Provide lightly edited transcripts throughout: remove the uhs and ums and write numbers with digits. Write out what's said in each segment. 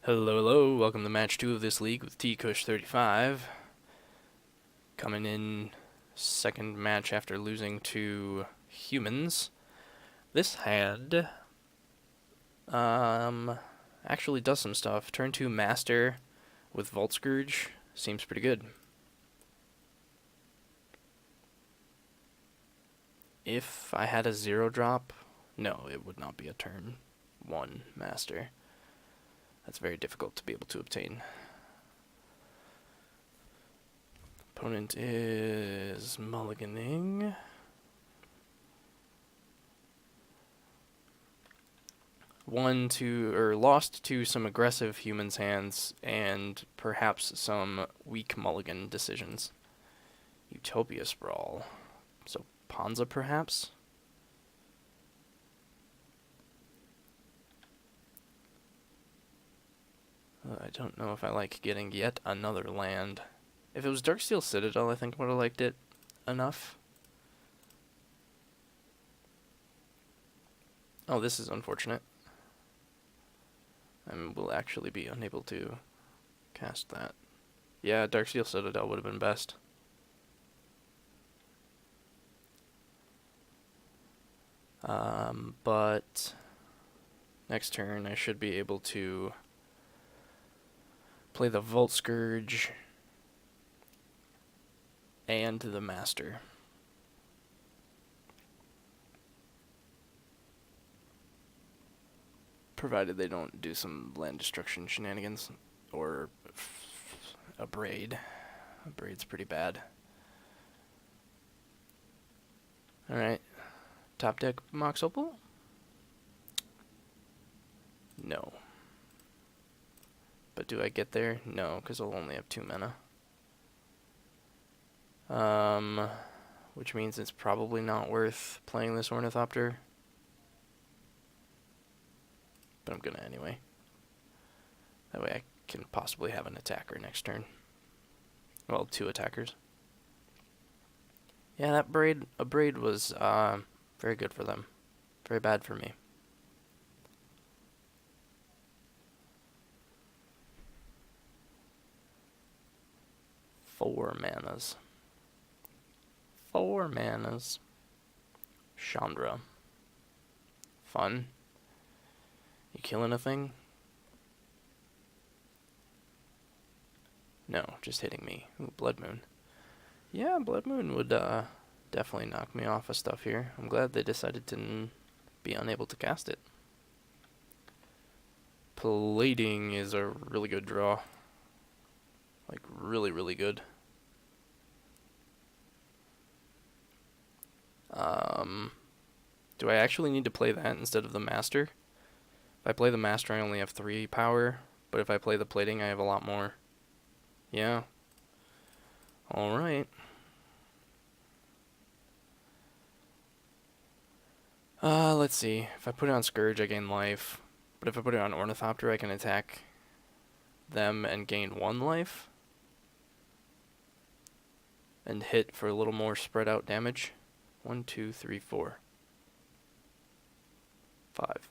Hello, hello. Welcome to match 2 of this league with TKush35. Coming in second match after losing to humans. This hand actually does some stuff. Turn 2 Master with Vault Scourge seems pretty good. If I had a 0 drop, no, it would not be a turn 1 Master. That's very difficult to be able to obtain. Opponent is mulliganing. Lost to some aggressive humans' hands and perhaps some weak mulligan decisions. Utopia Sprawl. So Ponza perhaps? I don't know if I like getting yet another land. If it was Darksteel Citadel, I think I would have liked it enough. Oh, this is unfortunate. I will actually be unable to cast that. Yeah, Darksteel Citadel would have been best. But next turn I should be able to play the Vault Scourge and the Master. Provided they don't do some land destruction shenanigans or a braid. A braid's pretty bad. Alright. Top deck Mox Opal? No. But do I get there? No, because I'll only have 2 mana. Which means it's probably not worth playing this Ornithopter. But I'm gonna anyway. That way I can possibly have an attacker next turn. Well, 2 attackers. Yeah, a braid was very good for them. Very bad for me. Four manas. Chandra. Fun. You killing a thing? No, just hitting me. Ooh, Blood Moon. Yeah, Blood Moon would definitely knock me off of stuff here. I'm glad they decided to be unable to cast it. Plating is a really good draw. Like, really, really good. Do I actually need to play that instead of the Master? If I play the Master, I only have 3 power, but if I play the Plating, I have a lot more. Yeah. Alright. Let's see. If I put it on Scourge, I gain life. But if I put it on Ornithopter, I can attack them and gain 1 life. And hit for a little more spread out damage. 1, 2, 3, 4. 5.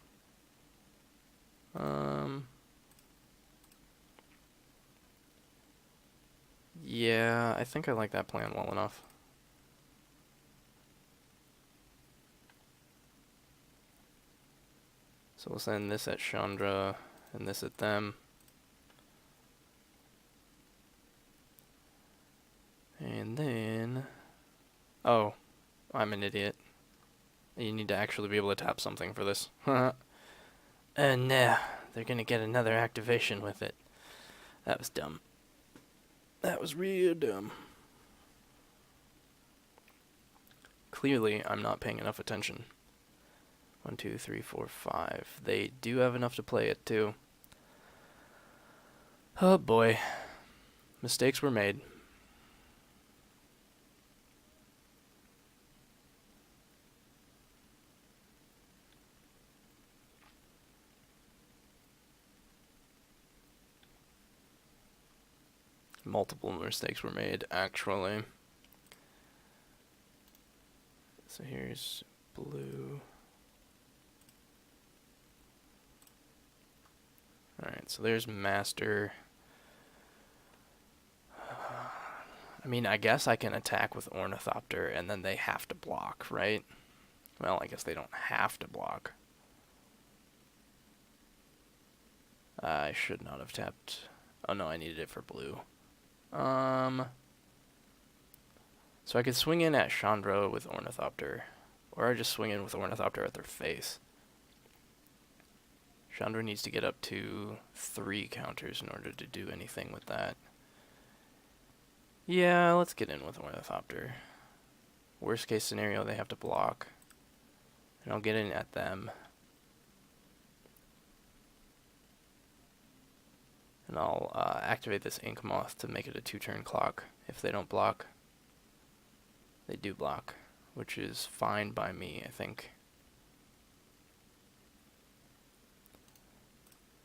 Yeah, I think I like that plan well enough. So we'll send this at Chandra and this at them. And then... Oh, I'm an idiot. You need to actually be able to tap something for this. And nah, they're gonna get another activation with it. That was dumb. That was real dumb. Clearly, I'm not paying enough attention. 1, 2, 3, 4, 5. They do have enough to play it, too. Oh boy. Mistakes were made. Multiple mistakes were made, actually. So here's blue. Alright, so there's Master. I mean, I guess I can attack with Ornithopter, and then they have to block, right? Well, I guess they don't have to block. I should not have tapped... Oh no, I needed it for blue. So I could swing in at Chandra with Ornithopter. Or I just swing in with Ornithopter at their face. Chandra needs to get up to 3 counters in order to do anything with that. Yeah, let's get in with Ornithopter. Worst case scenario, they have to block. And I'll get in at them. And I'll activate this Ink Moth to make it a 2-turn clock. If they don't block, they do block, which is fine by me, I think.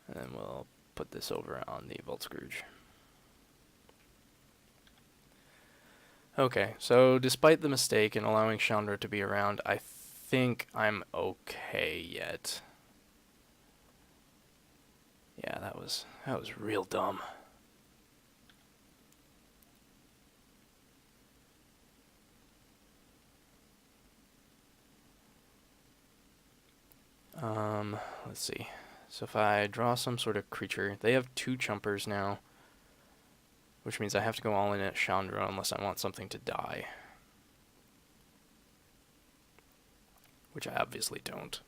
And then we'll put this over on the Volt Scrooge. Okay, so despite the mistake in allowing Chandra to be around, I think I'm okay yet. Yeah, that was real dumb. Let's see. So if I draw some sort of creature, they have 2 chumpers now, which means I have to go all in at Chandra unless I want something to die. Which I obviously don't.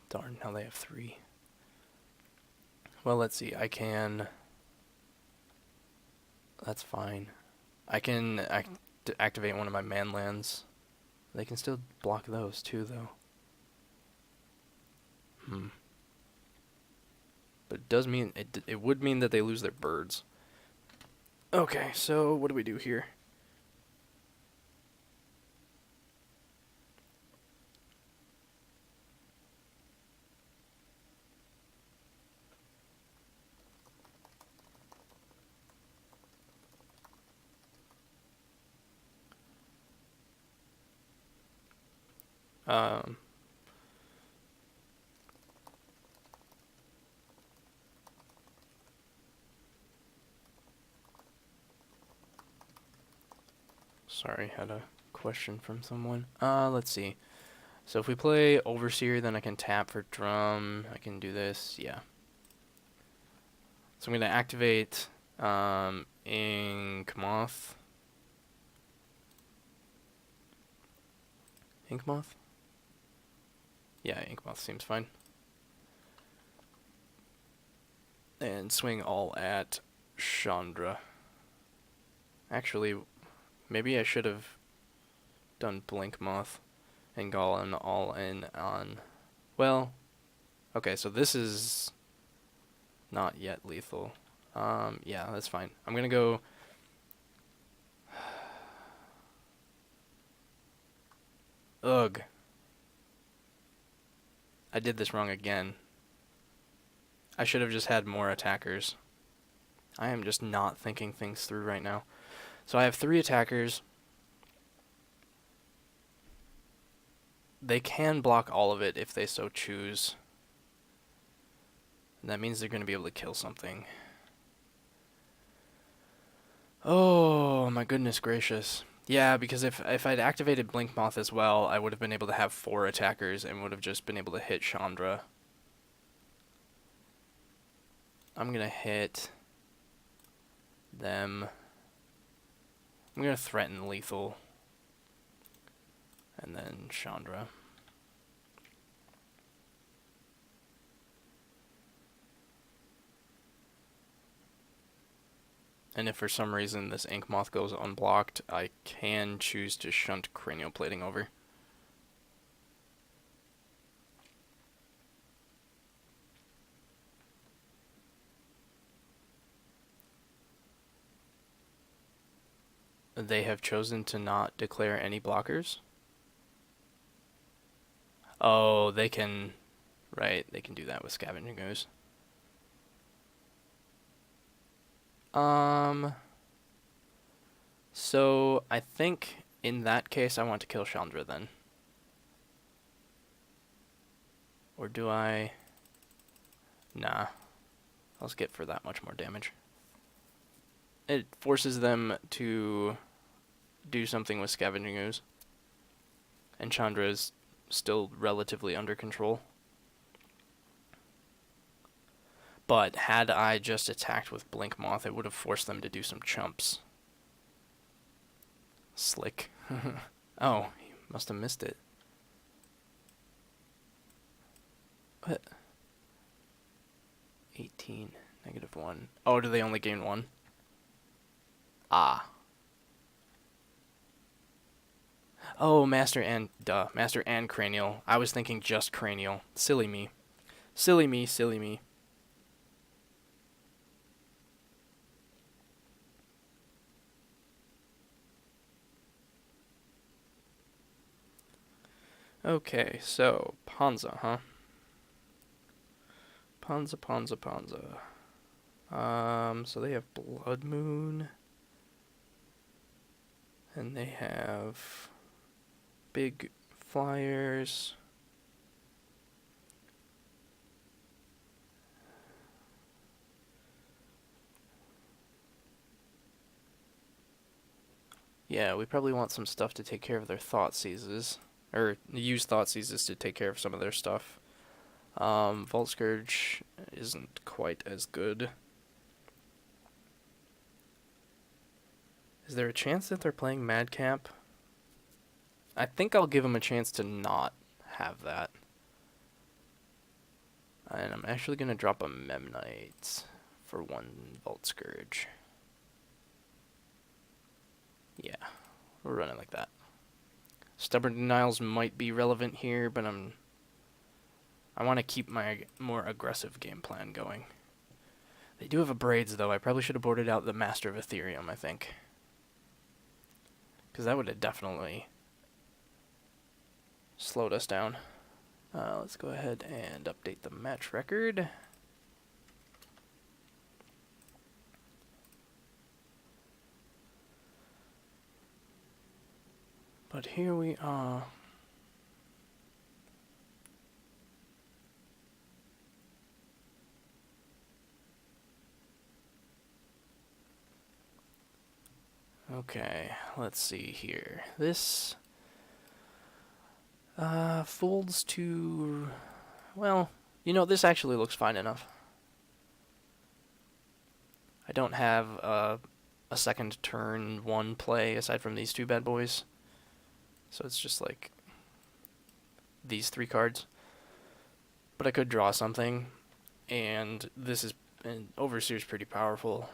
Darn, now they have 3. Well, let's see. I can... That's fine. I can activate one of my man lands. They can still block those too, though. But it does mean... It would mean that they lose their birds. Okay, so what do we do here? Sorry, had a question from someone. Let's see. So if we play Overseer, then I can tap for drum. I can do this, yeah. So I'm going to activate Ink Moth. Ink Moth? Yeah, Ink Moth seems fine. And swing all at Chandra. Actually, maybe I should have done Blink Moth and gone all in on... Well, okay, so this is not yet lethal. Yeah, that's fine. I'm going to go... Ugh. I did this wrong again. I should have just had more attackers. I am just not thinking things through right now. So I have 3 attackers. They can block all of it if they so choose. And that means they're going to be able to kill something. Oh, my goodness gracious. Yeah, because if I'd activated Blink Moth as well, I would have been able to have 4 attackers and would have just been able to hit Chandra. I'm going to hit them. I'm going to threaten lethal. And then Chandra. And if for some reason this Ink Moth goes unblocked, I can choose to shunt Cranial Plating over. They have chosen to not declare any blockers. Oh, they can... Right, they can do that with Scavenging Ooze. So I think in that case I want to kill Chandra then. Or do I... Nah. I'll skip for that much more damage. It forces them to do something with Scavenging Ooze. And Chandra is still relatively under control. But had I just attacked with Blink Moth, it would have forced them to do some chumps. Slick. Oh, he must have missed it. What? 18, -1. Oh, do they only gain 1? Ah. Oh, Master and Cranial. I was thinking just Cranial. Silly me. Silly me, silly me. Okay, so Ponza, huh? Ponza. So they have Blood Moon. And they have big flyers. Yeah, we probably want some stuff to take care of their Thoughtseizes. Or use Thoughtseizes to take care of some of their stuff. Vault Scourge isn't quite as good. Is there a chance that they're playing Madcap? I think I'll give them a chance to not have that. And I'm actually going to drop a Memnite for 1 Vault Scourge. Yeah, we'll run it like that. Stubborn Denials might be relevant here, but I want to keep my more aggressive game plan going. They do have a Braids, though. I probably should have boarded out the Master of Ethereum, I think. Because that would have definitely slowed us down. Let's go ahead and update the match record. But here we are. Okay, let's see here. This folds to... Well, you know, this actually looks fine enough. I don't have a second turn 1 play aside from these 2 bad boys. So it's just like these 3 cards. But I could draw something, and Overseer's pretty powerful.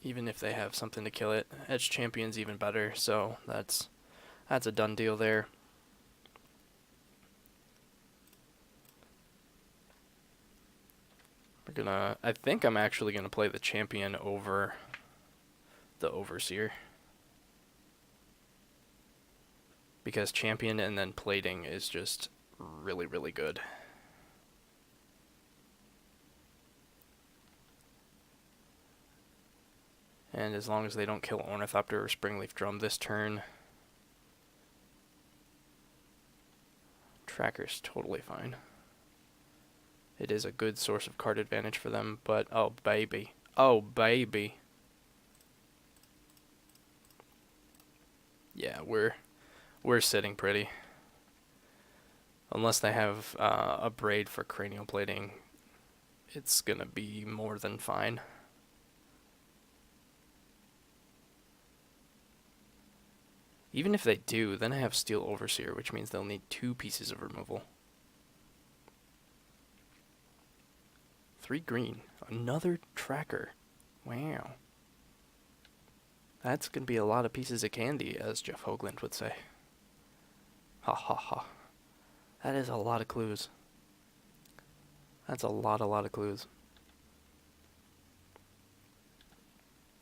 Even if they have something to kill it. Edge Champion's even better, so that's a done deal there. I think I'm actually gonna play the Champion over the Overseer. Because Champion and then Plating is just really, really good. And as long as they don't kill Ornithopter or Springleaf Drum this turn, Tracker's totally fine. It is a good source of card advantage for them, but oh baby. Oh baby. Yeah, we're sitting pretty. Unless they have a Braid for Cranial Plating, it's gonna be more than fine. Even if they do, then I have Steel Overseer, which means they'll need 2 pieces of removal. 3 green. Another Tracker. Wow. That's going to be a lot of pieces of candy, as Jeff Hoagland would say. Ha ha ha. That is a lot of clues. That's a lot of clues.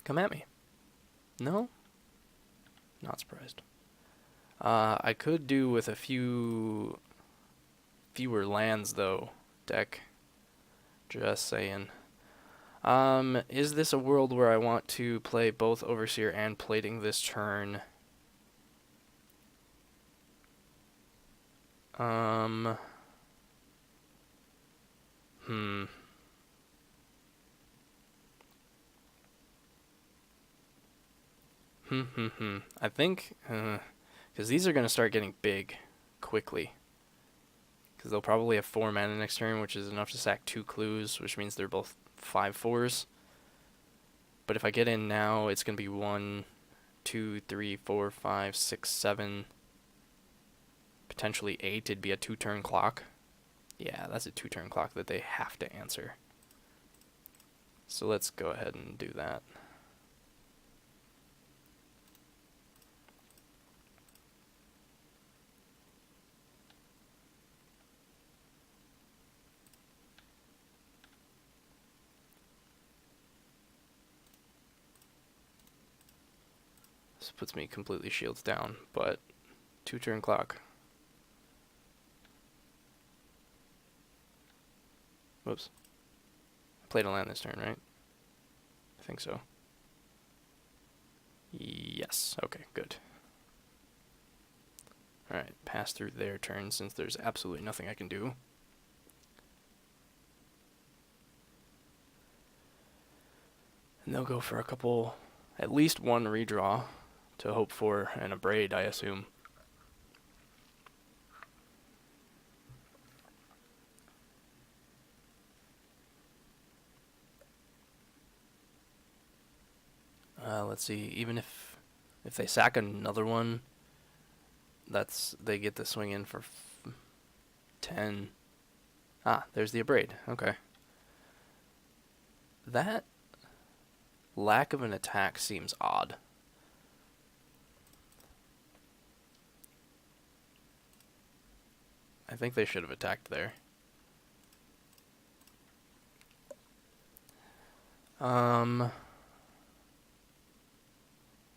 Come at me. No? Not surprised. I could do with a fewer lands, though, deck. Just saying. Is this a world where I want to play both Overseer and Plating this turn? Hmm. I think, because these are going to start getting big quickly. Because they'll probably have 4 mana next turn, which is enough to sack 2 clues, which means they're both 5/4s. But if I get in now, it's going to be 1, 2, 3, 4, 5, 6, 7, potentially 8. It'd be a 2-turn clock. Yeah, that's a 2-turn clock that they have to answer. So let's go ahead and do that. This puts me completely shields down, but 2-turn clock. Whoops. I played a land this turn, right? I think so. Yes. Okay, good. Alright, pass through their turn since there's absolutely nothing I can do. And they'll go for a couple, at least one redraw to hope for an Abrade, I assume. Let's see, even if they sack another one, they get to swing in for 10. Ah, there's the Abrade. Okay. That lack of an attack seems odd. I think they should have attacked there.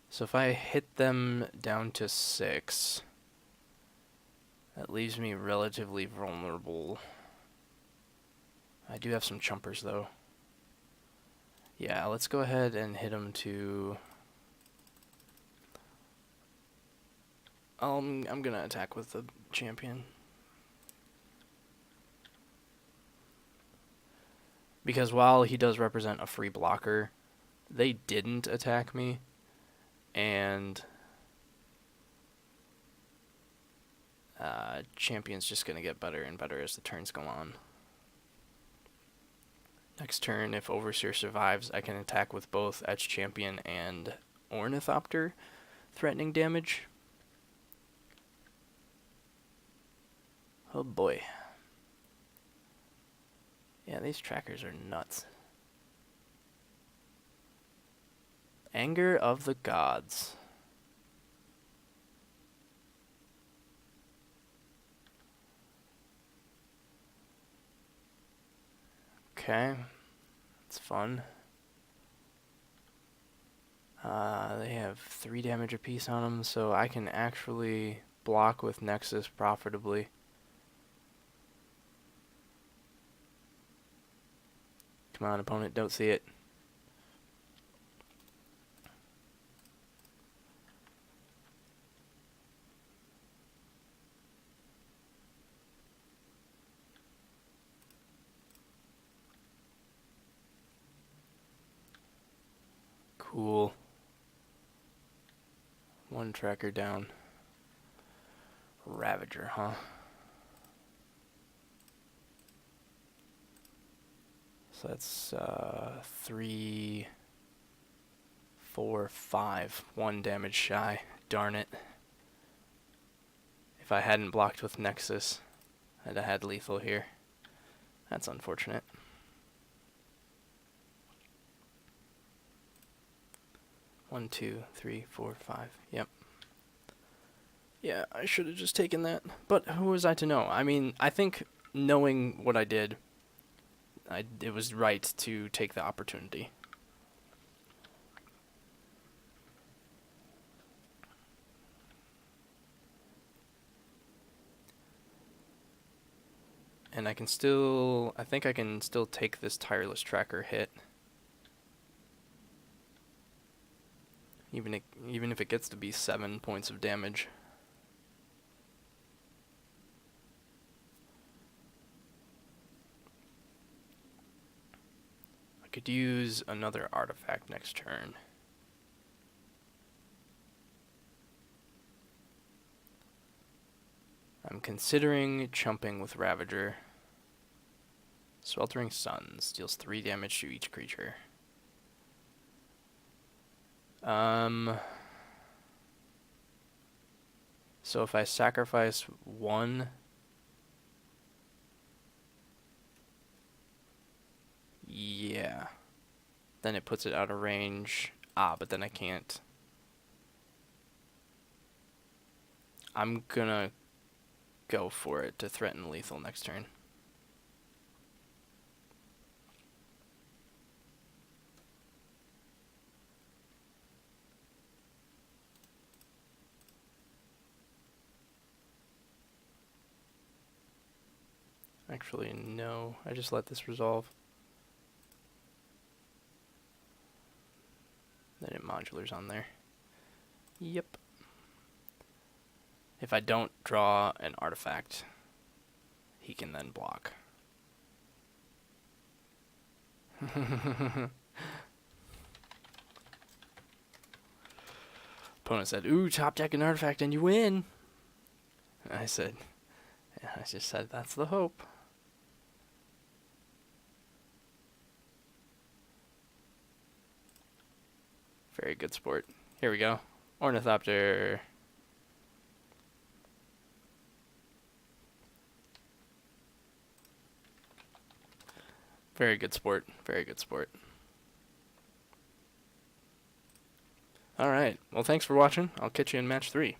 So if I hit them down to 6, that leaves me relatively vulnerable. I do have some chumpers though. Yeah, let's go ahead and hit them to... I'm gonna attack with the champion. Because while he does represent a free blocker, they didn't attack me. And champion's just going to get better and better as the turns go on. Next turn, if Overseer survives, I can attack with both Etch Champion and Ornithopter, threatening damage. Oh boy. Yeah, these trackers are nuts. Anger of the Gods. Okay. It's fun. They have 3 damage apiece on them, so I can actually block with Nexus profitably. Come on, opponent, don't see it. Cool. 1 tracker down. Ravager, huh? So that's 3, 4, 5. 1 damage shy. Darn it. If I hadn't blocked with Nexus, I'd have had lethal here. That's unfortunate. One, 2, 3, 4, 5. Yep. Yeah, I should have just taken that. But who was I to know? I mean, I think knowing what I did, it was right to take the opportunity. And I think I can still take this Tireless Tracker hit. Even if it gets to be 7 points of damage. could use another artifact next turn. I'm considering chumping with Ravager. Sweltering Suns deals 3 damage to each creature. So if I sacrifice 1, yeah, then it puts it out of range. But then I can't. I'm gonna go for it to threaten lethal next turn. Actually, no. I just let this resolve. Then it modulars on there. Yep. If I don't draw an artifact, he can then block. Opponent said, ooh, top deck an artifact and you win. I said, yeah, I just said that's the hope. Very good sport. Here we go. Ornithopter. Very good sport. Very good sport. Alright. Well, thanks for watching. I'll catch you in match 3.